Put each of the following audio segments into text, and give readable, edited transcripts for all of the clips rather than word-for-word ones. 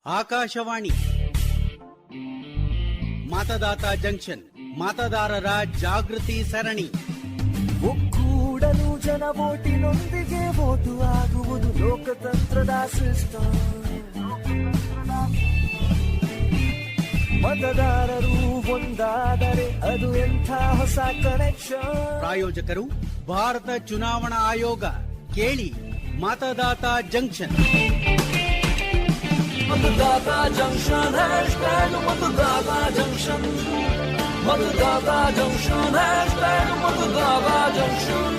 Akashvani ಮತದಾತ junction, ಮತದಾರರ ಜಾಗೃತಿ ಸರಣಿ. ಒಕ್ಕೂಡಲು ಜನ ವೋಟಿನೊಂದಿಗೆ ವೋಟು ಆಗುವುದು ಲೋಕತಂತ್ರದ ಸಿಸ್ಟಮ್. ಮತದಾರರು ಒಂದಾದರೆ ಅದು ಎಂಥ ಹೊಸ ಕನೆಕ್ಷನ್. ಪ್ರಾಯೋಜಕರು ಭಾರತ ಚುನಾವಣಾ ಆಯೋಗ. ಕೇಳಿ ಮತದಾತ ಜಂಕ್ಷನ್. मतदाता जंक्शन हैशटैग मतदाता जंक्शन. मतदाता जंक्शन हैशटैग मतदाता जंक्शन.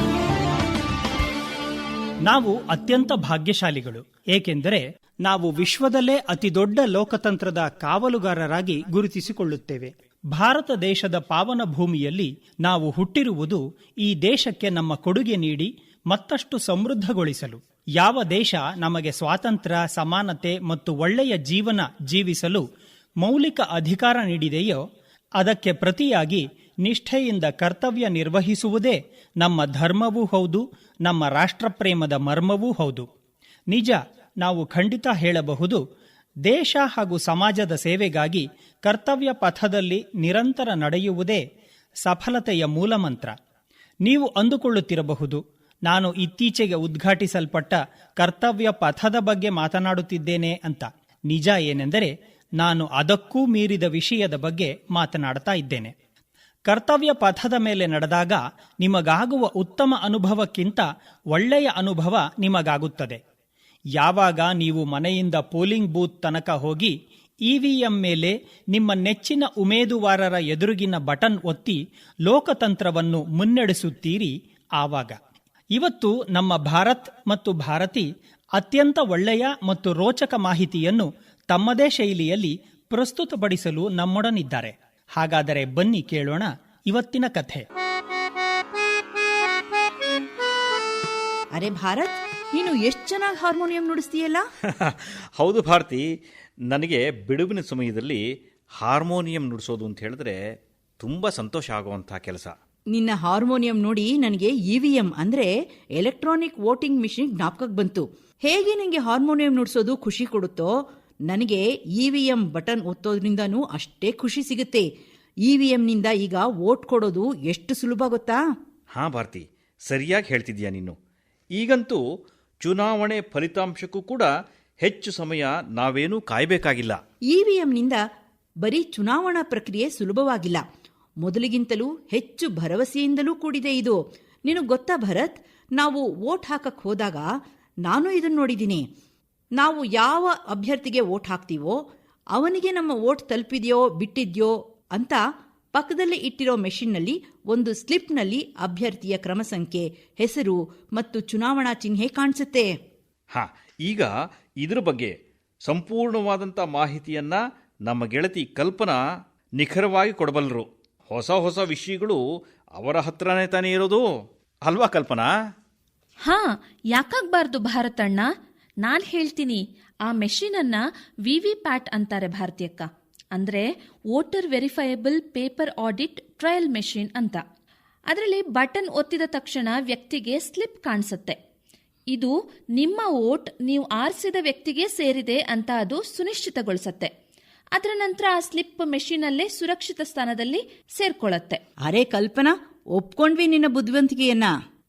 ನಾವು ಅತ್ಯಂತ ಭಾಗ್ಯಶಾಲಿಗಳು, ಏಕೆಂದರೆ ನಾವು ವಿಶ್ವದಲ್ಲೇ ಅತಿದೊಡ್ಡ ಲೋಕತಂತ್ರದ ಕಾವಲುಗಾರರಾಗಿ ಗುರುತಿಸಿಕೊಳ್ಳುತ್ತೇವೆ. ಭಾರತ ದೇಶದ ಪಾವನ ಭೂಮಿಯಲ್ಲಿ ನಾವು ಹುಟ್ಟಿರುವುದು ಈ ದೇಶಕ್ಕೆ ನಮ್ಮ ಕೊಡುಗೆ ನೀಡಿ ಮತ್ತಷ್ಟು ಸಮೃದ್ಧಗೊಳಿಸಲು. ಯಾವ ದೇಶ ನಮಗೆ ಸ್ವಾತಂತ್ರ್ಯ, ಸಮಾನತೆ ಮತ್ತು ಒಳ್ಳೆಯ ಜೀವನ ಜೀವಿಸಲು ಮೌಲಿಕ ಅಧಿಕಾರ ನೀಡಿದೆಯೋ ಅದಕ್ಕೆ ಪ್ರತಿಯಾಗಿ ನಿಷ್ಠೆಯಿಂದ ಕರ್ತವ್ಯ ನಿರ್ವಹಿಸುವುದೇ ನಮ್ಮ ಧರ್ಮವೂ ಹೌದು, ನಮ್ಮ ರಾಷ್ಟ್ರಪ್ರೇಮದ ಮರ್ಮವೂ ಹೌದು. ನಿಜ, ನಾವು ಖಂಡಿತ ಹೇಳಬಹುದು, ದೇಶ ಹಾಗೂ ಸಮಾಜದ ಸೇವೆಗಾಗಿ ಕರ್ತವ್ಯ ಪಥದಲ್ಲಿ ನಿರಂತರ ನಡೆಯುವುದೇ ಸಫಲತೆಯ ಮೂಲಮಂತ್ರ. ನೀವು ಅಂದುಕೊಳ್ಳುತ್ತಿರಬಹುದು, ನಾನು ಇತ್ತೀಚೆಗೆ ಉದ್ಘಾಟಿಸಲ್ಪಟ್ಟ ಕರ್ತವ್ಯ ಪಥದ ಬಗ್ಗೆ ಮಾತನಾಡುತ್ತಿದ್ದೇನೆ ಅಂತ. ನಿಜ ಏನೆಂದರೆ ನಾನು ಅದಕ್ಕೂ ಮೀರಿದ ವಿಷಯದ ಬಗ್ಗೆ ಮಾತನಾಡ್ತಾ ಇದ್ದೇನೆ. ಕರ್ತವ್ಯ ಪಥದ ಮೇಲೆ ನಡೆದಾಗ ನಿಮಗಾಗುವ ಉತ್ತಮ ಅನುಭವಕ್ಕಿಂತ ಒಳ್ಳೆಯ ಅನುಭವ ನಿಮಗಾಗುತ್ತದೆ. ಯಾವಾಗ ನೀವು ಮನೆಯಿಂದ ಪೋಲಿಂಗ್ ಬೂತ್ ತನಕ ಹೋಗಿ ಇವಿಎಂ ಮೇಲೆ ನಿಮ್ಮ ನೆಚ್ಚಿನ ಉಮೇದುವಾರರ ಎದುರಿಗಿನ ಬಟನ್ ಒತ್ತಿ ಲೋಕತಂತ್ರವನ್ನು ಮುನ್ನಡೆಸುತ್ತೀರಿ, ಆವಾಗ. ಇವತ್ತು ನಮ್ಮ ಭಾರತ್ ಮತ್ತು ಭಾರತಿ ಅತ್ಯಂತ ಒಳ್ಳೆಯ ಮತ್ತು ರೋಚಕ ಮಾಹಿತಿಯನ್ನು ತಮ್ಮದೇ ಶೈಲಿಯಲ್ಲಿ ಪ್ರಸ್ತುತಪಡಿಸಲು ನಮ್ಮೊಡನಿದ್ದಾರೆ. ಹಾಗಾದರೆ ಬನ್ನಿ ಕೇಳೋಣ ಇವತ್ತಿನ ಕಥೆ. ಅರೆ ಭಾರತ್, ನೀನು ಎಷ್ಟು ಚೆನ್ನಾಗಿ ಹಾರ್ಮೋನಿಯಂ ನುಡಿಸ್ತೀಯಲ್ಲ. ಹೌದು ಭಾರತಿ, ನನಗೆ ಬಿಡುವಿನ ಸಮಯದಲ್ಲಿ ಹಾರ್ಮೋನಿಯಂ ನುಡಿಸೋದು ಅಂತ ಹೇಳಿದ್ರೆ ತುಂಬ ಸಂತೋಷ ಆಗುವಂಥ ಕೆಲಸ. ನಿನ್ನ ಹಾರ್ಮೋನಿಯಂ ನೋಡಿ ನನಗೆ ಇವಿಎಂ ಅಂದ್ರೆ ಎಲೆಕ್ಟ್ರಾನಿಕ್ ವೋಟಿಂಗ್ ಮಿಷಿನ್ ಜ್ಞಾಪಕಕ್ಕೆ ಬಂತು. ಹೇಗೆ ನಿಂಗೆ ಹಾರ್ಮೋನಿಯಂ ನುಡಿಸೋದು ಖುಷಿ ಕೊಡುತ್ತೋ, ನನಗೆ ಇವಿಎಂ ಬಟನ್ ಒತ್ತೋದ್ರಿಂದನೂ ಅಷ್ಟೇ ಖುಷಿ ಸಿಗುತ್ತೆ. ಇವಿಎಂನಿಂದ ಈಗ ವೋಟ್ ಕೊಡೋದು ಎಷ್ಟು ಸುಲಭ ಗೊತ್ತಾ? ಹಾಂ ಭಾರತಿ, ಸರಿಯಾಗಿ ಹೇಳ್ತಿದ್ಯಾ ನೀನು. ಈಗಂತೂ ಚುನಾವಣೆ ಫಲಿತಾಂಶಕ್ಕೂ ಕೂಡ ಹೆಚ್ಚು ಸಮಯ ನಾವೇನೂ ಕಾಯಬೇಕಾಗಿಲ್ಲ. ಇವಿಎಂನಿಂದ ಬರೀ ಚುನಾವಣಾ ಪ್ರಕ್ರಿಯೆ ಸುಲಭವಾಗಿಲ್ಲ, ಮೊದಲಿಗಿಂತಲೂ ಹೆಚ್ಚು ಭರವಸೆಯಿಂದಲೂ ಕೂಡಿದೆ ಇದು. ನಿನಗೆ ಗೊತ್ತಾ ಭರತ್, ನಾವು ವೋಟ್ ಹಾಕಕ್ಕೆ ಹೋದಾಗ ನಾನು ಇದನ್ನು ನೋಡಿದ್ದೀನಿ. ನಾವು ಯಾವ ಅಭ್ಯರ್ಥಿಗೆ ವೋಟ್ ಹಾಕ್ತೀವೋ ಅವನಿಗೆ ನಮ್ಮ ವೋಟ್ ತಲುಪಿದೆಯೋ ಬಿಟ್ಟಿದ್ಯೋ ಅಂತ ಪಕ್ಕದಲ್ಲಿ ಇಟ್ಟಿರೋ ಮೆಷಿನ್ನಲ್ಲಿ ಒಂದು ಸ್ಲಿಪ್ನಲ್ಲಿ ಅಭ್ಯರ್ಥಿಯ ಕ್ರಮ ಸಂಖ್ಯೆ, ಹೆಸರು ಮತ್ತು ಚುನಾವಣಾ ಚಿಹ್ನೆ ಕಾಣಿಸುತ್ತೆ. ಈಗ ಇದ್ರ ಬಗ್ಗೆ ಸಂಪೂರ್ಣವಾದಂಥ ಮಾಹಿತಿಯನ್ನ ನಮ್ಮ ಗೆಳತಿ ಕಲ್ಪನಾ ನಿಖರವಾಗಿ ಕೊಡಬಲ್ಲರು. ಹೊಸ ಹೊಸ ವಿಷಯಗಳು ಅವರ ಹತ್ರನೇ ತಾನೇ ಇರೋದು ಅಲ್ವಾ ಕಲ್ಪನಾ? ಹಾ, ಯಾಕಾಗಬಾರ್ದು ಭಾರತಣ್ಣ. ನಾನ್ ಹೇಳ್ತೀನಿ, ಆ ಮೆಷಿನನ್ನ ವಿವಿ ಪ್ಯಾಟ್ ಅಂತಾರೆ ಭಾರತೀಯಕ್ಕ. ಅಂದ್ರೆ voter verifiable paper audit trial machine ಅಂತ. ಅದರಲ್ಲಿ ಬಟನ್ ಒತ್ತಿದ ತಕ್ಷಣ ವ್ಯಕ್ತಿಗೆ ಸ್ಲಿಪ್ ಕಾಣಿಸುತ್ತೆ. ಇದು ನಿಮ್ಮ ವೋಟ್ ನೀವು ಆರಿಸಿದ ವ್ಯಕ್ತಿಗೆ ಸೇರಿದೆ ಅಂತ ಅದು ಸುನಿಶ್ಚಿತಗೊಳಿಸುತ್ತೆ. ಅದರ ನಂತರ ಆ ಸ್ಲಿಪ್ ಮೆಷಿನಲ್ಲೇ ಸುರಕ್ಷಿತ ಸ್ಥಾನದಲ್ಲಿ ಸೇರ್ಕೊಳ್ಳುತ್ತೆ. ಅರೆ ಕಲ್ಪನಾ, ಒಪ್ಕೊಂಡ್ವಿ ನಿನ್ನ ಬುದ್ಧಿವಂತಿಕೆಯನ್ನ.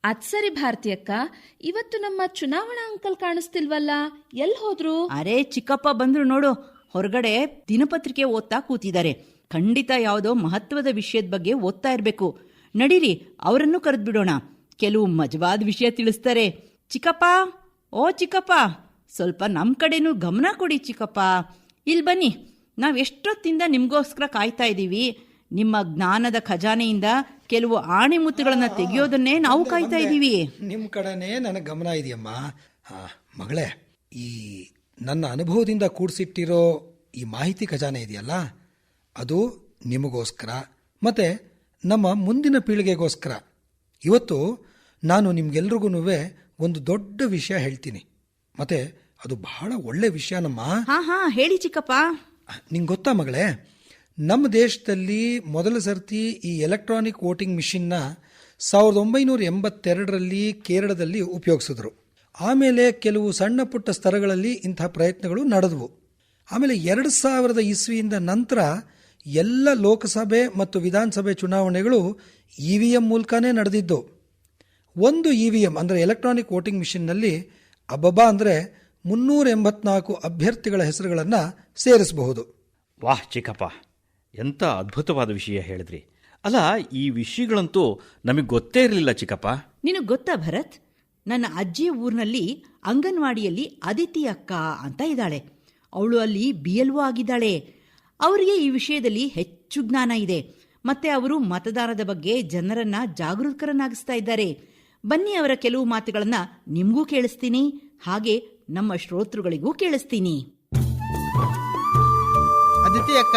ಅದ್ ಸರಿ ಭಾರತೀಯಕ್ಕ, ಇವತ್ತು ನಮ್ಮ ಚುನಾವಣಾ ಅಂಕಲ್ ಕಾಣಿಸ್ತಿಲ್ವಲ್ಲ, ಎಲ್ಲಿ ಹೋದ್ರು? ಅರೆ ಚಿಕ್ಕಪ್ಪ ಬಂದ್ರು ನೋಡು, ಹೊರಗಡೆ ದಿನಪತ್ರಿಕೆ ಓದ್ತಾ ಕೂತಿದ್ದಾರೆ. ಖಂಡಿತ ಯಾವುದೋ ಮಹತ್ವದ ವಿಷಯದ ಬಗ್ಗೆ ಓದ್ತಾ ಇರ್ಬೇಕು. ನಡೀರಿ, ಅವರನ್ನು ಕರೆದ್ಬಿಡೋಣ, ಕೆಲವು ಮಜವಾದ ವಿಷಯ ತಿಳಿಸ್ತಾರೆ. ಚಿಕ್ಕಪ್ಪ, ಓ ಚಿಕ್ಕಪ್ಪ, ಸ್ವಲ್ಪ ನಮ್ ಕಡೆನೂ ಗಮನ ಕೊಡಿ ಚಿಕ್ಕಪ್ಪ. ಇಲ್ಲಿ ಬನ್ನಿ, ನಾವೆಷ್ಟೊತ್ತಿಂದ ನಿಮ್ಗೋಸ್ಕರ ಕಾಯ್ತಾ ಇದ್ದೀವಿ. ನಿಮ್ಮ ಜ್ಞಾನದ ಖಜಾನೆಯಿಂದ ಕೆಲವು ಆಣೆಮುತ್ತುಗಳನ್ನ ತೆಗೆಯೋದನ್ನೇ ನಾವು ಕಾಯ್ತಾ ಇದ್ದೀವಿ. ನಿಮ್ಮ ಕಡೆನೇ ನನಗೆ ಗಮನ ಇದೆಯಮ್ಮ. ಮಗಳೇ, ಈ ನನ್ನ ಅನುಭವದಿಂದ ಕೂಡಿಸಿಟ್ಟಿರೋ ಈ ಮಾಹಿತಿ ಖಜಾನೆ ಇದೆಯಲ್ಲ, ಅದು ನಿಮಗೋಸ್ಕರ ಮತ್ತೆ ನಮ್ಮ ಮುಂದಿನ ಪೀಳಿಗೆಗೋಸ್ಕರ. ಇವತ್ತು ನಾನು ನಿಮ್ಗೆಲ್ರಿಗೂ ಒಂದು ದೊಡ್ಡ ವಿಷಯ ಹೇಳ್ತೀನಿ, ಮತ್ತೆ ಅದು ಬಹಳ ಒಳ್ಳೆ ವಿಷಯನಮ್ಮ. ಹಾ ಹೇಳಿ ಚಿಕ್ಕಪ್ಪ. ನಿಂಗೆ ಗೊತ್ತಾ ಮಗಳೇ, ನಮ್ಮ ದೇಶದಲ್ಲಿ ಮೊದಲ ಸರ್ತಿ ಈ ಎಲೆಕ್ಟ್ರಾನಿಕ್ ವೋಟಿಂಗ್ ಮಿಷಿನ್ನ 1982ರಲ್ಲಿ ಕೇರಳದಲ್ಲಿ ಉಪಯೋಗಿಸಿದ್ರು. ಆಮೇಲೆ ಕೆಲವು ಸಣ್ಣ ಪುಟ್ಟ ಸ್ತರಗಳಲ್ಲಿ ಇಂಥ ಪ್ರಯತ್ನಗಳು ನಡೆದವು. ಆಮೇಲೆ 2000 ಇಸ್ವಿಯಿಂದ ನಂತರ ಎಲ್ಲ ಲೋಕಸಭೆ ಮತ್ತು ವಿಧಾನಸಭೆ ಚುನಾವಣೆಗಳು EVM ಮೂಲಕನೇ ನಡೆದಿದ್ದು. ಒಂದು EVM ಅಂದರೆ ಎಲೆಕ್ಟ್ರಾನಿಕ್ ವೋಟಿಂಗ್ ಮಿಷನ್ನಲ್ಲಿ ಅಬ್ಬಬ್ಬಾ ಅಂದರೆ 384 ಅಭ್ಯರ್ಥಿಗಳ ಹೆಸರುಗಳನ್ನು ಸೇರಿಸಬಹುದು. ವಾಹ್ ಚಿಕ್ಕಪ್ಪ, ಎಂಥ ಅದ್ಭುತವಾದ ವಿಷಯ ಹೇಳಿದ್ರಿ. ಅಲ್ಲ, ಈ ವಿಷಯಗಳಂತೂ ನಮಗೆ ಗೊತ್ತೇ ಇರಲಿಲ್ಲ ಚಿಕ್ಕಪ್ಪ. ನಿನಗೆ ಗೊತ್ತಾ ಭರತ್, ನನ್ನ ಅಜ್ಜಿಯ ಊರಿನಲ್ಲಿ ಅಂಗನವಾಡಿಯಲ್ಲಿ ಅದಿತಿ ಅಕ್ಕ ಅಂತ ಇದ್ದಾಳೆ. ಅವಳು ಅಲ್ಲಿ BLO ಆಗಿದ್ದಾಳೆ. ಅವರಿಗೆ ಈ ವಿಷಯದಲ್ಲಿ ಹೆಚ್ಚು ಜ್ಞಾನ ಇದೆ. ಮತ್ತೆ ಅವರು ಮತದಾನದ ಬಗ್ಗೆ ಜನರನ್ನ ಜಾಗೃತರನ್ನಾಗಿಸ್ತಾ ಇದ್ದಾರೆ. ಬನ್ನಿ, ಅವರ ಕೆಲವು ಮಾತುಗಳನ್ನ ನಿಮಗೂ ಕೇಳಿಸ್ತೀನಿ, ಹಾಗೆ ನಮ್ಮ ಶ್ರೋತೃಗಳಿಗೂ ಕೇಳಿಸ್ತೀನಿ. ಅದಿತಿ ಅಕ್ಕ,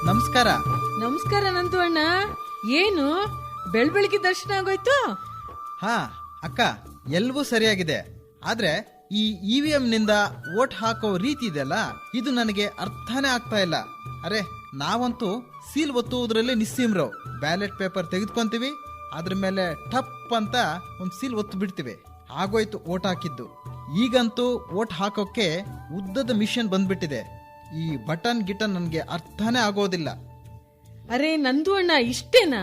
ನಮಸ್ಕಾರ. ನಮಸ್ಕಾರ ನಂದು ಅಣ್ಣ. ಏನು ಬೆಳಬೆಳಿಗ್ಗೆ ದರ್ಶನ ಆಗೋಯ್ತು? ಹಾ ಅಕ್ಕ, ಎಲ್ಲವೂ ಸರಿಯಾಗಿದೆ. ಆದ್ರೆ ಈ EVM ನಿಂದ ವೋಟ್ ಹಾಕೋ ರೀತಿ ಇದೆಯಲ್ಲ, ಇದು ನನಗೆ ಅರ್ಥನೇ ಆಗ್ತಾ ಇಲ್ಲ. ಅರೆ, ನಾವಂತೂ ಸೀಲ್ ಒತ್ತುವುದರಲ್ಲಿ ನಿಸ್ಸೀಮ್ರು. ಬ್ಯಾಲೆಟ್ ಪೇಪರ್ ತೆಗೆದುಕೊಂತೀವಿ, ಅದ್ರ ಮೇಲೆ ಟಪ್ ಅಂತ ಒಂದು ಸೀಲ್ ಒತ್ತು ಬಿಡ್ತೀವಿ, ಆಗೋಯ್ತು ವೋಟ್ ಹಾಕಿದ್ದು. ಈಗಂತೂ ವೋಟ್ ಹಾಕೋಕೆ ಉದ್ದದ ಮಿಷನ್ ಬಂದ್ಬಿಟ್ಟಿದೆ. ಈ ಬಟನ್ ಗಿಟನ್ ನನಗೆ ಅರ್ಥನೇ ಆಗೋದಿಲ್ಲ. ಅರೆ ನಂದು ಅಣ್ಣ, ಇಷ್ಟೇನಾ?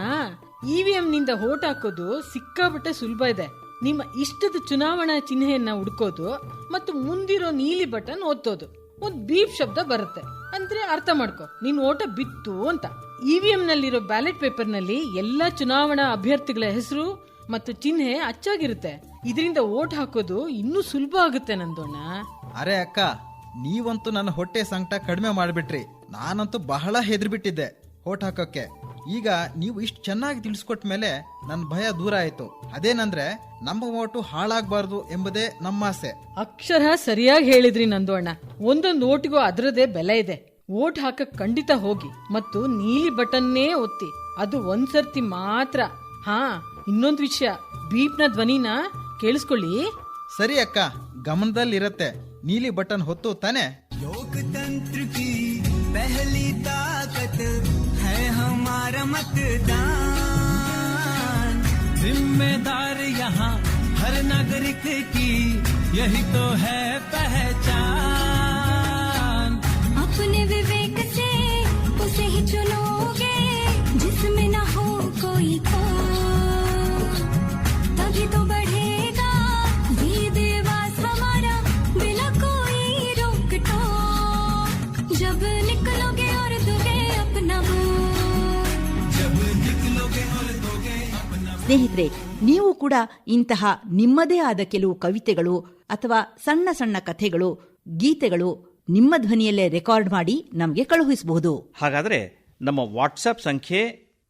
EVM ನಿಂದ ವೋಟ್ ಹಾಕೋದು ಸಿಕ್ಕಾಪಟ್ಟೆ ಸುಲಭ ಇದೆ. ನಿಮ್ಮ ಇಷ್ಟದ ಚುನಾವಣಾ ಚಿಹ್ನೆಯನ್ನ ಹುಡ್ಕೋದು ಮತ್ತು ಮುಂದಿರೋ ನೀಲಿ ಬಟನ್ ಒತ್ತೋದು. ಒಂದ್ ಬೀಪ್ ಶಬ್ದ ಬರುತ್ತೆ ಅಂದ್ರೆ ಅರ್ಥ ಮಾಡ್ಕೊ, ನಿನ್ ಓಟ ಬಿತ್ತು ಅಂತ. EVM ನಲ್ಲಿರೋ ಬ್ಯಾಲೆಟ್ ಪೇಪರ್ ನಲ್ಲಿ ಎಲ್ಲಾ ಚುನಾವಣಾ ಅಭ್ಯರ್ಥಿಗಳ ಹೆಸರು ಮತ್ತು ಚಿಹ್ನೆ ಅಚ್ಚಾಗಿರುತ್ತೆ. ಇದರಿಂದ ವೋಟ್ ಹಾಕೋದು ಇನ್ನೂ ಸುಲಭ ಆಗುತ್ತೆ ನಂದೋಣ. ಅರೆ ಅಕ್ಕ, ನೀವಂತೂ ನನ್ನ ಹೊಟ್ಟೆ ಸಂಕಟ ಕಡಿಮೆ ಮಾಡಿಬಿಟ್ರಿ. ನಾನಂತೂ ಬಹಳ ಹೆದರ್ಬಿಟ್ಟಿದ್ದೆ ವೋಟ್ ಹಾಕೋಕೆ. ಈಗ ನೀವು ಇಷ್ಟು ಚೆನ್ನಾಗಿ ತಿಳಿಸ್ಕೊಟ್ಟ ಮೇಲೆ ನನ್ನ ಭಯ ದೂರ ಆಯ್ತು. ಅದೇನಂದ್ರೆ ನಮ್ಮ ಓಟು ಹಾಳಾಗಬಾರ್ದು ಎಂಬುದೇ ನಮ್ಮ ಆಸೆ. ಅಕ್ಷರ ಸರಿಯಾಗಿ ಹೇಳಿದ್ರಿ ನಂದು ಅಣ್ಣ. ಒಂದೊಂದು ಓಟಿಗೂ ಅದರದೇ ಬೆಲೆ ಇದೆ. ವೋಟ್ ಹಾಕಕ್ ಖಂಡಿತ ಹೋಗಿ ಮತ್ತು ನೀಲಿ ಬಟನ್ನೇ ಒತ್ತಿ. ಅದು ಒಂದ್ಸರ್ತಿ ಮಾತ್ರ. ಹಾ, ಇನ್ನೊಂದು ವಿಷಯ, ಬೀಪ್ನ ಧ್ವನಿನ ಕೇಳಿಸ್ಕೊಳ್ಳಿ. ಸರಿ ಅಕ್ಕ, ಗಮನದಲ್ಲಿರತ್ತೆ. ನೀಲಿ ಬಟನ್ ಹೊತ್ತು ತಾನೆ. लोकतंत्र की पहली ताकत है हमारा मतदान। जिम्मेदार यहाँ हर नागरिक की यही तो है पहचान। अपने विवेक से उसे ही चुनोगे जिसमें न हो कोई खोट, तभी तो बढ़ेगा ये देवास हमारा बिना कोई रोक टोक। जब निकलोगे और दोगे अपना वोट, जब निकलोगे और दोगे अपना। ಸ್ನೇಹಿತರೆ, ನೀವು ಕೂಡ ಇಂತಹ ನಿಮ್ಮದೇ ಆದ ಕೆಲವು ಕವಿತೆಗಳು ಅಥವಾ ಸಣ್ಣ ಸಣ್ಣ ಕಥೆಗಳು, ಗೀತೆಗಳು ನಿಮ್ಮ ಧ್ವನಿಯಲ್ಲೇ ರೆಕಾರ್ಡ್ ಮಾಡಿ ನಮಗೆ ಕಳುಹಿಸಬಹುದು. ಹಾಗಾದರೆ ನಮ್ಮ ವಾಟ್ಸಪ್ ಸಂಖ್ಯೆ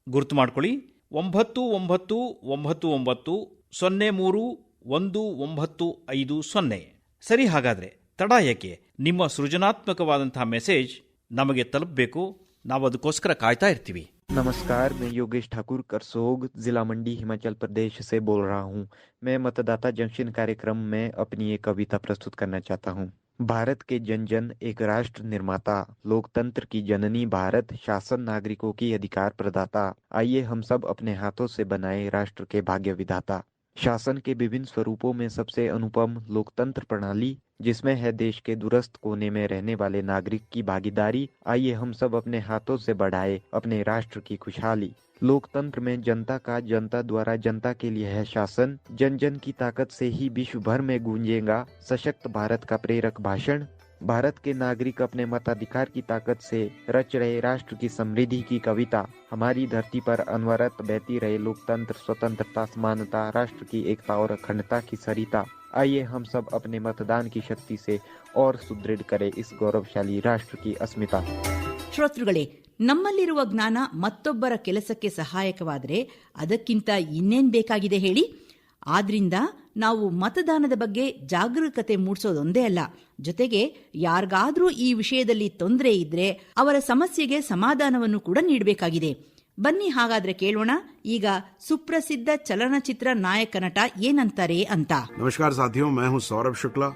ಗುರ್ತು ಮಾಡ್ಕೊಳ್ಳಿ: 9999031950. ಸರಿ, ಹಾಗಾದರೆ ತಡ ಏಕೆ? ನಿಮ್ಮ ಸೃಜನಾತ್ಮಕವಾದಂತಹ ಮೆಸೇಜ್ ನಮಗೆ ತಲುಪಬೇಕು. ನಾವು ಅದಕ್ಕೋಸ್ಕರ ಕಾಯ್ತಾ ಇರ್ತೀವಿ. नमस्कार, मैं योगेश ठाकुर करसोग, जिला मंडी, हिमाचल प्रदेश से बोल रहा हूँ। मैं मतदाता जंक्शन कार्यक्रम में अपनी एक कविता प्रस्तुत करना चाहता हूँ। भारत के जन जन एक राष्ट्र निर्माता, लोकतंत्र की जननी भारत, शासन नागरिकों की अधिकार प्रदाता। आइए हम सब अपने हाथों से बनाए राष्ट्र के भाग्य विधाता। शासन के विभिन्न स्वरूपों में सबसे अनुपम लोकतंत्र प्रणाली, जिसमें है देश के दूरस्थ कोने में रहने वाले नागरिक की भागीदारी। आइए हम सब अपने हाथों से बढ़ाए अपने राष्ट्र की खुशहाली। लोकतंत्र में जनता का जनता द्वारा जनता के लिए है शासन। जन जन की ताकत से ही विश्व भर में गूंजेगा सशक्त भारत का प्रेरक भाषण। भारत के नागरिक अपने मताधिकार की ताकत से रच रहे राष्ट्र की समृद्धि की कविता। हमारी धरती पर अनवरत बहती रहे लोकतंत्र, स्वतंत्रता, समानता, राष्ट्र की एकता और अखंडता की सरिता। आइए हम सब अपने मतदान की शक्ति से और सुदृढ़ करें इस गौरवशाली राष्ट्र की अस्मिता। ಶ್ರೋತೃಗಳೇ, ನಮ್ಮಲ್ಲಿರುವ ಜ್ಞಾನ ಮತ್ತೊಬ್ಬರ ಕೆಲಸಕ್ಕೆ ಸಹಾಯಕವಾದರೆ ಅದಕ್ಕಿಂತ ಇನ್ನೇನ್ ಬೇಕಾಗಿದೆ ಹೇಳಿ? ಆದ್ರಿಂದ ನಾವು ಮತದಾನದ ಬಗ್ಗೆ ಜಾಗರೂಕತೆ ಮೂಡಿಸೋದೊಂದೇ ಅಲ್ಲ, ಜೊತೆಗೆ ಯಾರಿಗಾದ್ರೂ ಈ ವಿಷಯದಲ್ಲಿ ತೊಂದರೆ ಇದ್ರೆ ಅವರ ಸಮಸ್ಯೆಗೆ ಸಮಾಧಾನವನ್ನು ಕೂಡ ನೀಡಬೇಕಾಗಿದೆ. ಬನ್ನಿ ಹಾಗಾದ್ರೆ ಕೇಳೋಣ ಈಗ ಸುಪ್ರಸಿದ್ಧ ಚಲನಚಿತ್ರ ನಾಯಕ ನಟ ಏನಂತಾರೆ ಅಂತ. नमस्कार साथियों, मैं हूं सौरभ शुक्ला।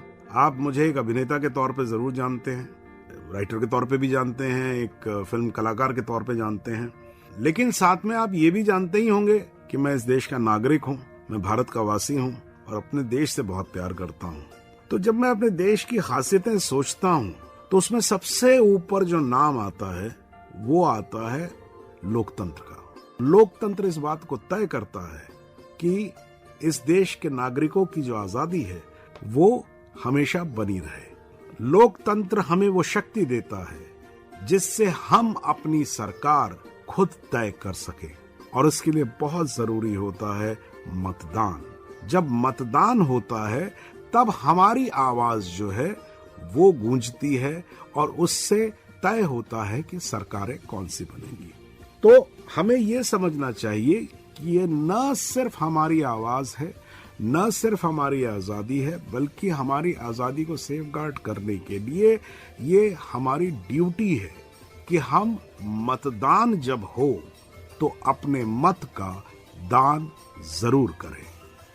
आप मुझे एक अभिनेता के तौर पे जरूर जानते हैं, राइटर के तौर पे भी जानते हैं, एक फिल्म कलाकार के तौर पे जानते हैं, लेकिन साथ में आप ये भी जानते ही होंगे कि मैं इस देश का नागरिक हूं, मैं भारत का वासी हूं और अपने देश से बहुत प्यार करता हूं। तो जब मैं अपने देश की खासियतें सोचता हूं तो उसमें सबसे ऊपर जो नाम आता है वो आता है लोकतंत्र का। लोकतंत्र इस बात को तय करता है कि इस देश के नागरिकों की जो आजादी है वो हमेशा बनी रहे। लोकतंत्र हमें वो शक्ति देता है जिससे हम अपनी सरकार खुद तय कर सके, और इसके लिए बहुत जरूरी होता है मतदान। जब मतदान होता है तब हमारी आवाज जो है वो गूंजती है और उससे तय होता है कि सरकारें कौन सी बनेंगी। तो हमें ये समझना चाहिए कि ये न सिर्फ हमारी आवाज है, न सिर्फ हमारी आजादी है, बल्कि हमारी आजादी को सेफगार्ड करने के लिए ये हमारी ड्यूटी है कि हम मतदान जब हो तो अपने मत का दान जरूर करें।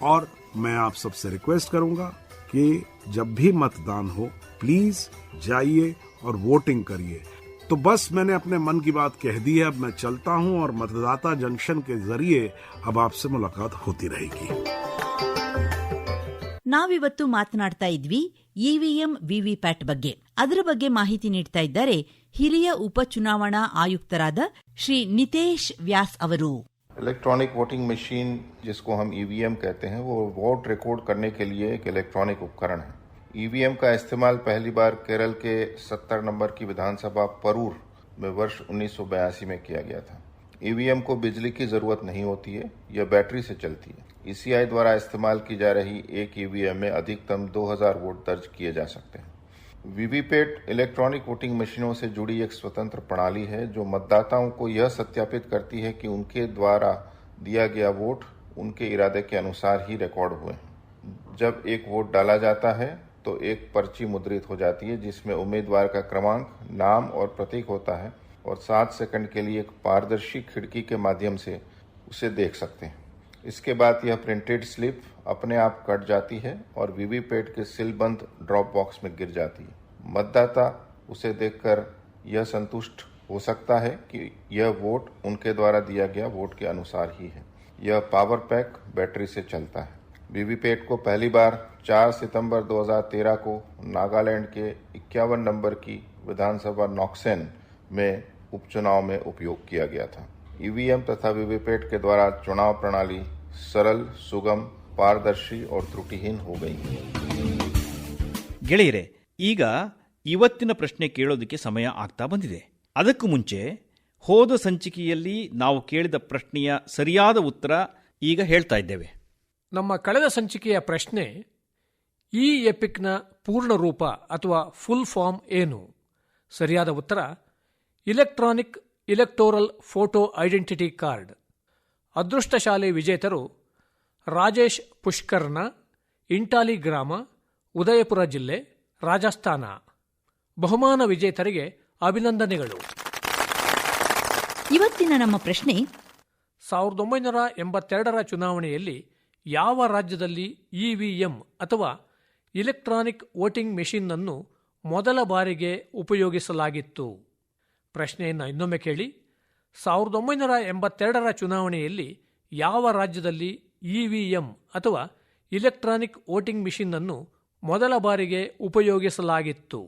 और मैं आप सबसे रिक्वेस्ट करूंगा कि जब भी मतदान हो प्लीज जाइए और वोटिंग करिए। तो बस मैंने अपने मन की बात कह दी है, अब मैं चलता हूं और मतदाता जंक्शन के जरिए अब आपसे मुलाकात होती रहेगी। ನಾವಿವತ್ತು ಮಾತನಾಡ್ತಾ ಇದ್ವಿ ಇವಿಎಂ ವಿವಿಪ್ಯಾಟ್ ಬಗ್ಗೆ. ಅದರ ಬಗ್ಗೆ ಮಾಹಿತಿ ನೀಡ್ತಾ ಇದ್ದಾರೆ ಹಿರಿಯ ಉಪಚುನಾವಣಾ ಆಯುಕ್ತರಾದ ಶ್ರೀ ನಿತೇಶ್ ವ್ಯಾಸ್ ಅವರು. इलेक्ट्रॉनिक वोटिंग मशीन जिसको हम ईवीएम कहते हैं वो वोट रिकॉर्ड करने के लिए एक इलेक्ट्रॉनिक उपकरण है। ईवीएम का इस्तेमाल पहली बार केरल के 70 नंबर की विधानसभा परूर में वर्ष 1982 में किया गया था। ईवीएम को बिजली की जरूरत नहीं होती है, यह बैटरी से चलती है। ईसीआई द्वारा इस्तेमाल की जा रही एक ईवीएम में अधिकतम 2000 वोट दर्ज किए जा सकते हैं। वीवीपैट इलेक्ट्रॉनिक वोटिंग मशीनों से जुड़ी एक स्वतंत्र प्रणाली है जो मतदाताओं को यह सत्यापित करती है कि उनके द्वारा दिया गया वोट उनके इरादे के अनुसार ही रिकॉर्ड हुए। जब एक वोट डाला जाता है तो एक पर्ची मुद्रित हो जाती है जिसमें उम्मीदवार का क्रमांक, नाम और प्रतीक होता है और 7 सेकंड के लिए एक पारदर्शी खिड़की के माध्यम से उसे देख सकते हैं। इसके बाद यह प्रिंटेड स्लिप अपने आप कट जाती है और वीवीपैट के सीलबंद ड्रॉप बॉक्स में गिर जाती है। मतदाता उसे देखकर यह संतुष्ट हो सकता है कि यह वोट उनके द्वारा दिया गया वोट के अनुसार ही है। यह पावर पैक बैटरी से चलता है। वीवीपैट को पहली बार 4 सितंबर 2013 को नागालैंड के 51 नंबर की विधानसभा नॉक्सेन में उपचुनाव में उपयोग किया गया था। ईवीएम तथा वीवीपैट के द्वारा चुनाव प्रणाली सरल, सुगम, पारदर्शी और त्रुटिहीन हो गई। ಗೆಳೆಯರೆ, ಈಗ ಇವತ್ತಿನ ಪ್ರಶ್ನೆ ಕೇಳೋದಕ್ಕೆ ಸಮಯ ಆಗ್ತಾ ಬಂದಿದೆ. ಅದಕ್ಕೂ ಮುಂಚೆ ಹೋದ ಸಂಚಿಕೆಯಲ್ಲಿ ನಾವು ಕೇಳಿದ ಪ್ರಶ್ನೆಯ ಸರಿಯಾದ ಉತ್ತರ ಈಗ ಹೇಳ್ತಾ ಇದ್ದೇವೆ. ನಮ್ಮ ಕಳೆದ ಸಂಚಿಕೆಯ ಪ್ರಶ್ನೆ, ಈ ಎಪಿಕ್ನ ಪೂರ್ಣ ರೂಪ ಅಥವಾ ಫುಲ್ ಫಾರ್ಮ್ ಏನು? ಸರಿಯಾದ ಉತ್ತರ electronic electoral photo identity card. ಅದೃಷ್ಟಶಾಲಿ ವಿಜೇತರು ರಾಜೇಶ್ ಪುಷ್ಕರ್ನ, ಇಂಟಾಲಿ ಗ್ರಾಮ, ಉದಯಪುರ ಜಿಲ್ಲೆ, ರಾಜಸ್ಥಾನ. ಬಹುಮಾನ ವಿಜೇತರಿಗೆ ಅಭಿನಂದನೆಗಳು. ಇವತ್ತಿನ ನಮ್ಮ ಪ್ರಶ್ನೆ, 1982ರ ಚುನಾವಣೆಯಲ್ಲಿ ಯಾವ ರಾಜ್ಯದಲ್ಲಿ ಇವಿಎಂ ಅಥವಾ ಇಲೆಕ್ಟ್ರಾನಿಕ್ ವೋಟಿಂಗ್ ಮೆಷಿನ್ ಅನ್ನು ಮೊದಲ ಬಾರಿಗೆ ಉಪಯೋಗಿಸಲಾಗಿತ್ತು? ಪ್ರಶ್ನೆಯನ್ನು ಇನ್ನೊಮ್ಮೆ ಕೇಳಿ. 1982ರ ಚುನಾವಣೆಯಲ್ಲಿ ಯಾವ ರಾಜ್ಯದಲ್ಲಿ ಇವಿಎಂ ಅಥವಾ ಇಲೆಕ್ಟ್ರಾನಿಕ್ ವೋಟಿಂಗ್ ಮೆಷಿನ್ ಅನ್ನು ಮೊದಲ ಬಾರಿಗೆ ಉಪಯೋಗಿಸಲಾಗಿತ್ತು?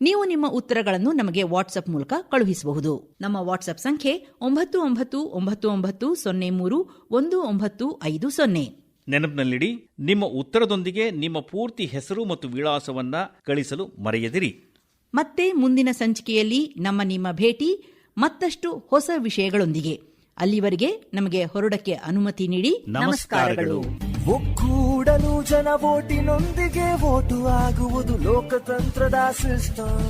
ನೀವು ನಿಮ್ಮ ಉತ್ತರಗಳನ್ನು ನಮಗೆ ವಾಟ್ಸ್ಆಪ್ ಮೂಲಕ ಕಳುಹಿಸಬಹುದು. ನಮ್ಮ ವಾಟ್ಸ್ಆಪ್ ಸಂಖ್ಯೆ 9999031950. ನೆನಪಿನಲ್ಲಿಡಿ, ನಿಮ್ಮ ಉತ್ತರದೊಂದಿಗೆ ನಿಮ್ಮ ಪೂರ್ತಿ ಹೆಸರು ಮತ್ತು ವಿಳಾಸವನ್ನ ಕಳಿಸಲು ಮರೆಯದಿರಿ. ಮತ್ತೆ ಮುಂದಿನ ಸಂಚಿಕೆಯಲ್ಲಿ ನಿಮ್ಮ ಭೇಟಿ ಮತ್ತಷ್ಟು ಹೊಸ ವಿಷಯಗಳೊಂದಿಗೆ. ಅಲ್ಲಿವರೆಗೆ ನಮಗೆ ಹೊರಡಕ್ಕೆ ಅನುಮತಿ ನೀಡಿ. ನಮಸ್ಕಾರಗಳು. ಒಕ್ಕೂಡಲು ಜನ ವೋಟಿನೊಂದಿಗೆ ವೋಟು ಆಗುವುದು ಲೋಕತಂತ್ರದ ಸಿಸ್ಟಮ್.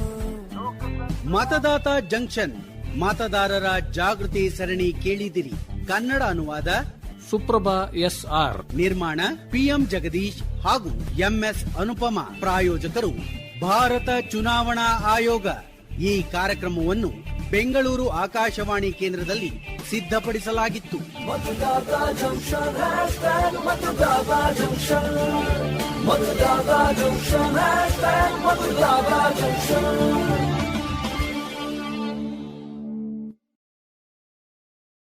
ಮತದಾತ ಜಂಕ್ಷನ್, ಮತದಾರರ ಜಾಗೃತಿ ಸರಣಿ ಕೇಳಿದಿರಿ. ಕನ್ನಡ ಅನುವಾದ ಸುಪ್ರಭಾ SR, ನಿರ್ಮಾಣ PM ಜಗದೀಶ್ ಹಾಗೂ MS ಅನುಪಮ. ಪ್ರಾಯೋಜಕರು ಭಾರತ ಚುನಾವಣಾ ಆಯೋಗ. ಈ ಕಾರ್ಯಕ್ರಮವನ್ನು ಬೆಂಗಳೂರು ಆಕಾಶವಾಣಿ ಕೇಂದ್ರದಲ್ಲಿ ಸಿದ್ಧಪಡಿಸಲಾಗಿತ್ತು. मतदाता जंक्शन, मतदाता जंक्शन, मतदाता जंक्शन, मतदाता जंक्शन.